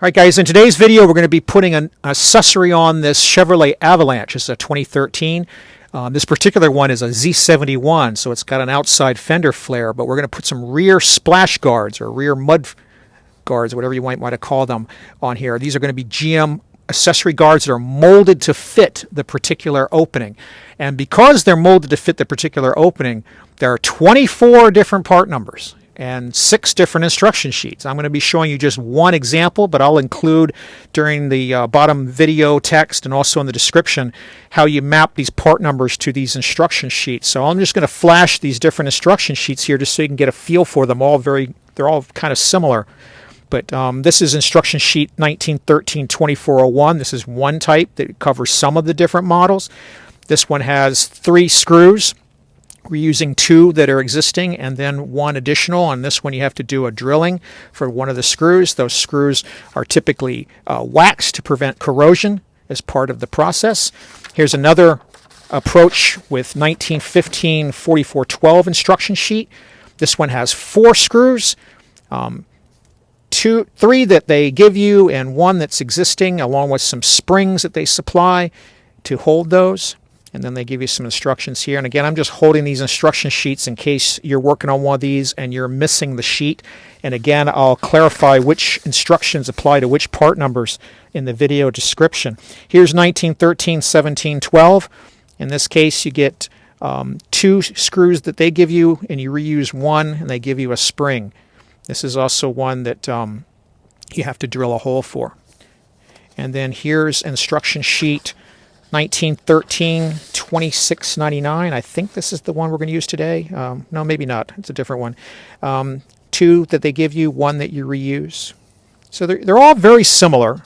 All right, guys, in today's video, we're going to be putting an accessory on this Chevrolet Avalanche. It's a 2013. This particular one is a Z71, so it's got an outside fender flare, but we're going to put some rear splash guards or rear mud guards, whatever you might want to call them, on here. These are going to be GM accessory guards that are molded to fit the particular opening. And because they're molded to fit the particular opening, there are 24 different part numbers and 6 different instruction sheets. I'm going to be showing you just one example, but I'll include during the bottom video text and also in the description how you map these part numbers to these instruction sheets. So I'm just going to flash these different instruction sheets here just so you can get a feel for them. They're all kind of similar. But this is instruction sheet 1913-2401. This is one type that covers some of the different models. This one has 3 screws. We're using 2 that are existing and then 1 additional. On this one you have to do a drilling for one of the screws. Those screws are typically waxed to prevent corrosion as part of the process. Here's another approach with 1915-4412 instruction sheet. This one has 4 screws. 3 that they give you and 1 that's existing, along with some springs that they supply to hold those. And then they give you some instructions here. And again, I'm just holding these instruction sheets in case you're working on one of these and you're missing the sheet. And again, I'll clarify which instructions apply to which part numbers in the video description. Here's 1913-1712. In this case, you get 2 screws that they give you, and you reuse 1, and they give you a spring. This is also one that you have to drill a hole for. And then here's instruction sheet 1913-2699. I think this is the one we're going to use today. No, maybe not. It's a different one. 2 that they give you, 1 that you reuse. So they're all very similar.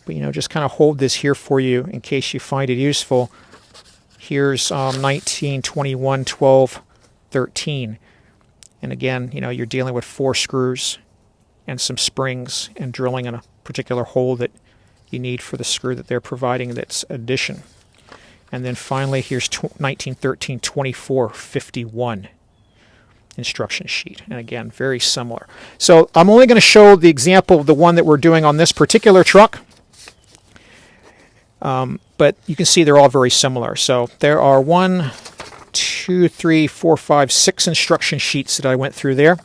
But just kind of hold this here for you in case you find it useful. Here's 1921-12-13. And again, you're dealing with 4 screws and some springs and drilling in a particular hole that you need for the screw that they're providing that's addition. And then finally, here's 1913-2451 instruction sheet. And again, very similar. So I'm only going to show the example of the one that we're doing on this particular truck. But you can see they're all very similar. So there are 1, 2, 3, 4, 5, 6 instruction sheets that I went through there.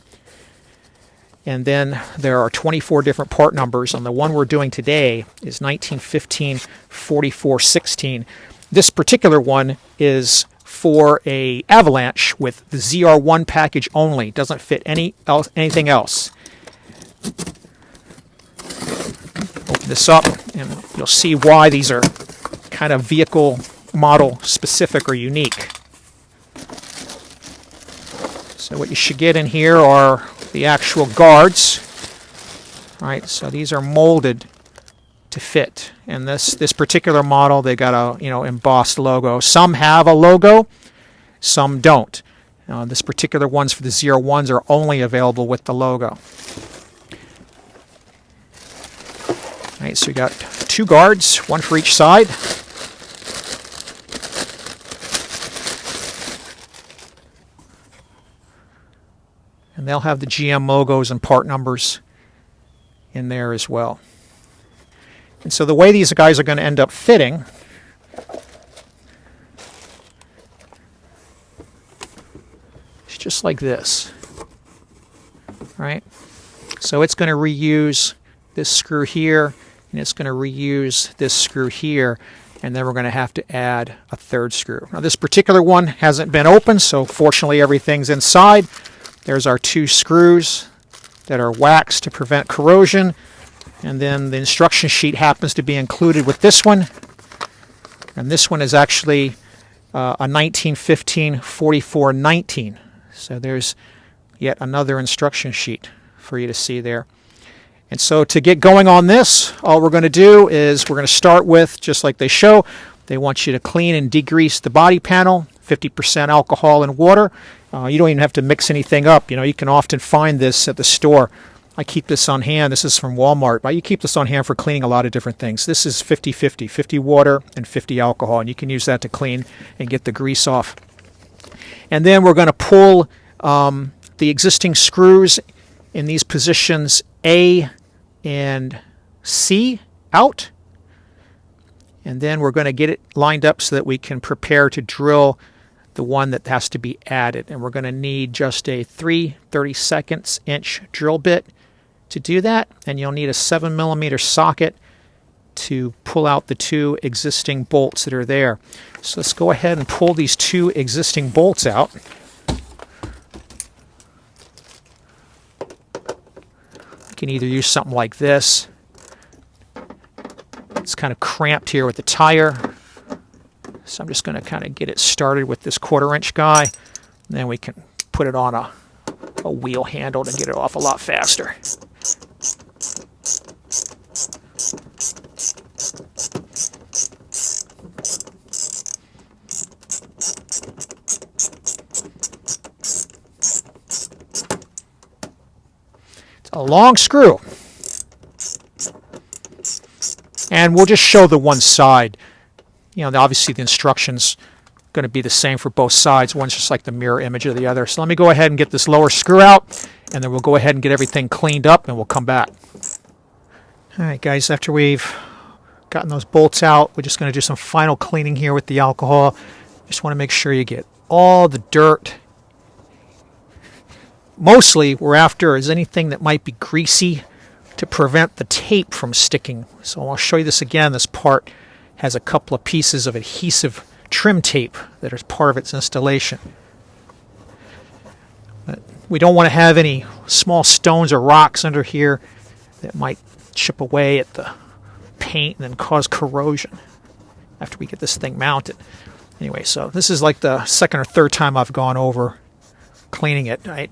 And then there are 24 different part numbers. And the one we're doing today is 1915-4416. This particular one is for a Avalanche with the ZR1 package only. Doesn't fit anything else. Open this up and you'll see why these are kind of vehicle model specific or unique. So what you should get in here are the actual guards. All right, so these are molded to fit. And this particular model, they got a embossed logo. Some have a logo, some don't. This particular ones for the ZR1s are only available with the logo. All right, so we got 2 guards, 1 for each side. And they'll have the GM logos and part numbers in there as well. And so the way these guys are going to end up fitting is just like this. All right? So it's going to reuse this screw here, and it's going to reuse this screw here, and then we're going to have to add a 3rd screw. Now this particular one hasn't been opened, so fortunately everything's inside. There's our 2 screws that are waxed to prevent corrosion. And then the instruction sheet happens to be included with this one. And this one is actually a 1915-4419. So there's yet another instruction sheet for you to see there. And so to get going on this, all we're going to do is we're going to start with, just like they show, they want you to clean and degrease the body panel, 50% alcohol and water. You don't even have to mix anything up. You can often find this at the store. I keep this on hand. This is from Walmart. But you keep this on hand for cleaning a lot of different things. This is 50-50, 50 water and 50 alcohol. And you can use that to clean and get the grease off. And then we're going to pull the existing screws in these positions A, and C out. And then we're going to get it lined up so that we can prepare to drill the one that has to be added. And we're going to need just a 3/32 inch drill bit to do that. And you'll need a 7mm socket to pull out the 2 existing bolts that are there. So let's go ahead and pull these 2 existing bolts out. You can either use something like this. It's kind of cramped here with the tire. So I'm just going to kind of get it started with this 1/4 inch guy. And then we can put it on a wheel handle to get it off a lot faster. It's a long screw. And we'll just show the one side. You know, obviously the instructions going to be the same for both sides. One's just like the mirror image of the other. So let me go ahead and get this lower screw out, and then we'll go ahead and get everything cleaned up, and we'll come back. All right, guys, after we've gotten those bolts out, we're just going to do some final cleaning here with the alcohol. Just want to make sure you get all the dirt. Mostly, we're after is anything that might be greasy to prevent the tape from sticking. So I'll show you this again. This part has a couple of pieces of adhesive trim tape that is part of its installation. But we don't want to have any small stones or rocks under here that might chip away at the paint and then cause corrosion after we get this thing mounted. Anyway, so this is like the 2nd or 3rd time I've gone over cleaning it, right?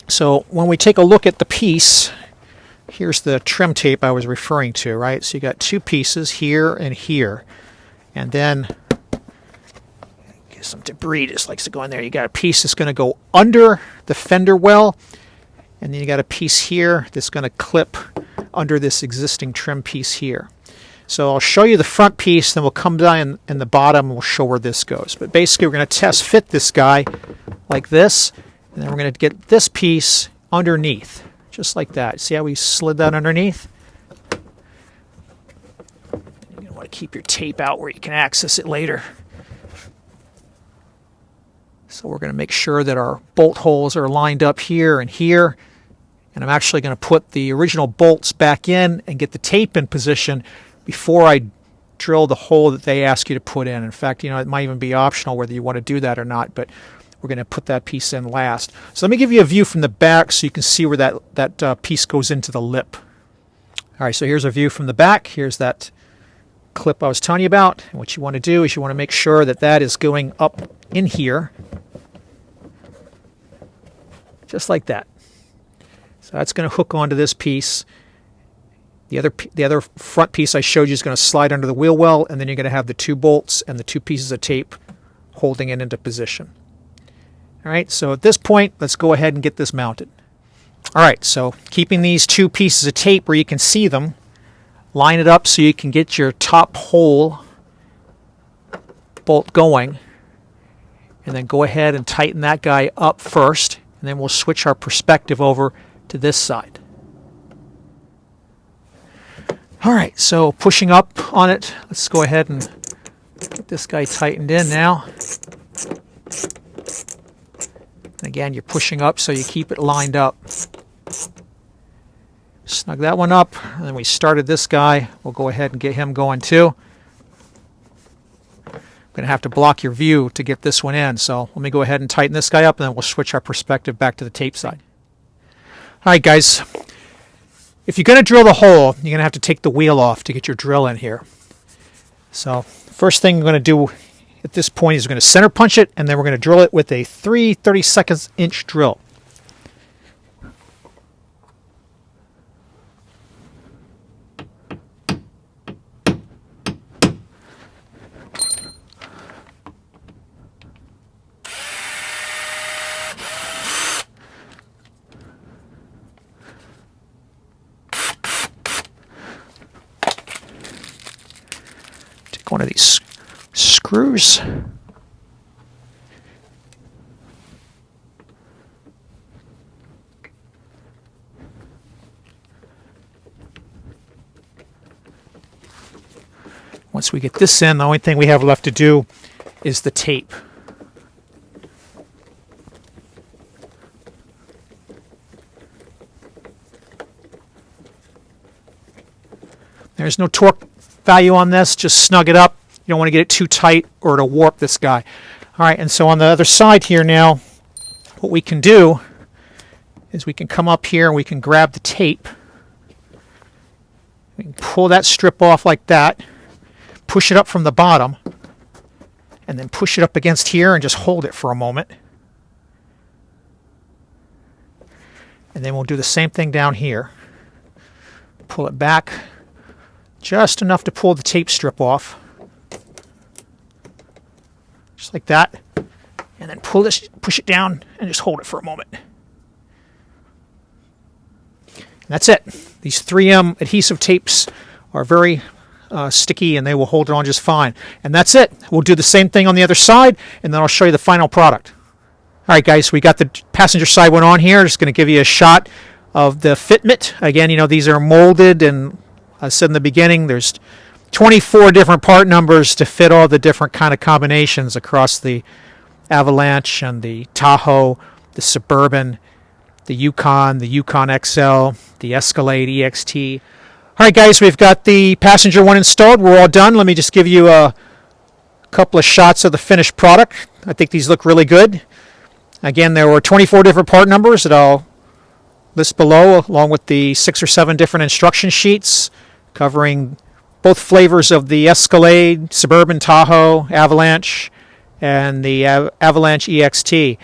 So when we take a look at the piece, here's the trim tape I was referring to, right? So you got 2 pieces here and here. And then some debris just likes to go in there. You got a piece that's going to go under the fender well, and then you got a piece here that's going to clip under this existing trim piece here. So I'll show you the front piece, then we'll come down in the bottom and we'll show where this goes. But basically we're going to test fit this guy like this, and then we're going to get this piece underneath, just like that. See how we slid that underneath? You're going to want to keep your tape out where you can access it later. So we're going to make sure that our bolt holes are lined up here and here. And I'm actually going to put the original bolts back in and get the tape in position before I drill the hole that they ask you to put in. In fact, you know, it might even be optional whether you want to do that or not, but we're going to put that piece in last. So let me give you a view from the back so you can see where that piece goes into the lip. All right, so here's a view from the back. Here's that clip I was telling you about. And what you want to do is you want to make sure that that is going up in here, just like that. So that's going to hook onto this piece. The other front piece I showed you is going to slide under the wheel well, and then you're going to have the 2 bolts and the 2 pieces of tape holding it into position. All right, so at this point, let's go ahead and get this mounted. All right, so keeping these 2 pieces of tape where you can see them, line it up so you can get your top hole bolt going, and then go ahead and tighten that guy up first, and then we'll switch our perspective over to this side. All right, so pushing up on it, let's go ahead and get this guy tightened in now. And again, you're pushing up so you keep it lined up. Snug that one up, and then we started this guy. We'll go ahead and get him going too. I'm going to have to block your view to get this one in, so let me go ahead and tighten this guy up, and then we'll switch our perspective back to the tape side. All right, guys. If you're going to drill the hole, you're going to have to take the wheel off to get your drill in here. So first thing I'm going to do at this point is we're going to center punch it, and then we're going to drill it with a 3/32 inch drill. One of these screws. Once we get this in, the only thing we have left to do is the tape. There's no torque value on this. Just snug it up. You don't want to get it too tight or it'll warp this guy. All right, and so on the other side here now, what we can do is we can come up here and we can grab the tape. We can pull that strip off like that, push it up from the bottom, and then push it up against here and just hold it for a moment. And then we'll do the same thing down here. Pull it back just enough to pull the tape strip off. Just like that. And then pull this, push it down, and just hold it for a moment. And that's it. These 3M adhesive tapes are very sticky, and they will hold it on just fine. And that's it. We'll do the same thing on the other side, and then I'll show you the final product. All right, guys, we got the passenger side one on here. Just going to give you a shot of the fitment. Again, you know, these are molded, and I said in the beginning, there's 24 different part numbers to fit all the different kind of combinations across the Avalanche and the Tahoe, the Suburban, the Yukon XL, the Escalade EXT. All right, guys, we've got the passenger one installed. We're all done. Let me just give you a couple of shots of the finished product. I think these look really good. Again, there were 24 different part numbers that I'll list below, along with the 6 or 7 different instruction sheets covering both flavors of the Escalade, Suburban, Tahoe, Avalanche, and the Avalanche EXT.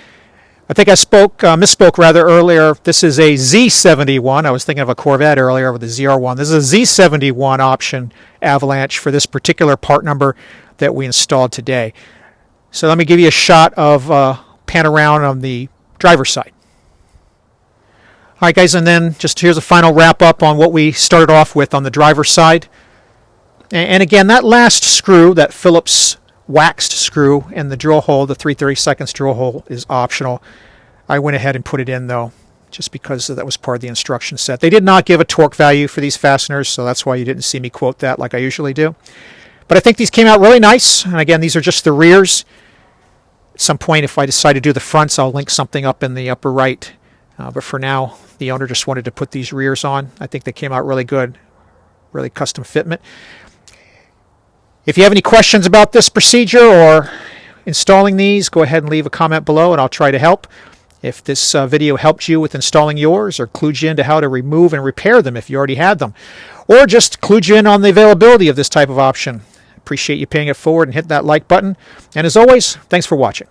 I think I misspoke rather earlier. This is a Z71. I was thinking of a Corvette earlier with the ZR1. This is a Z71 option Avalanche for this particular part number that we installed today. So let me give you a shot of pan around on the driver's side. All right, guys, and then just here's a final wrap up on what we started off with on the driver's side. And again, that last screw, that Phillips waxed screw in the drill hole, the 3/32 drill hole, is optional. I went ahead and put it in, though, just because that was part of the instruction set. They did not give a torque value for these fasteners, so that's why you didn't see me quote that like I usually do. But I think these came out really nice. And again, these are just the rears. At some point, if I decide to do the fronts, I'll link something up in the upper right. But for now, the owner just wanted to put these rears on. I think they came out really good, really custom fitment. If you have any questions about this procedure or installing these, go ahead and leave a comment below and I'll try to help. If this video helped you with installing yours or clued you into how to remove and repair them if you already had them, or just clued you in on the availability of this type of option, appreciate you paying it forward and hit that like button. And as always, thanks for watching.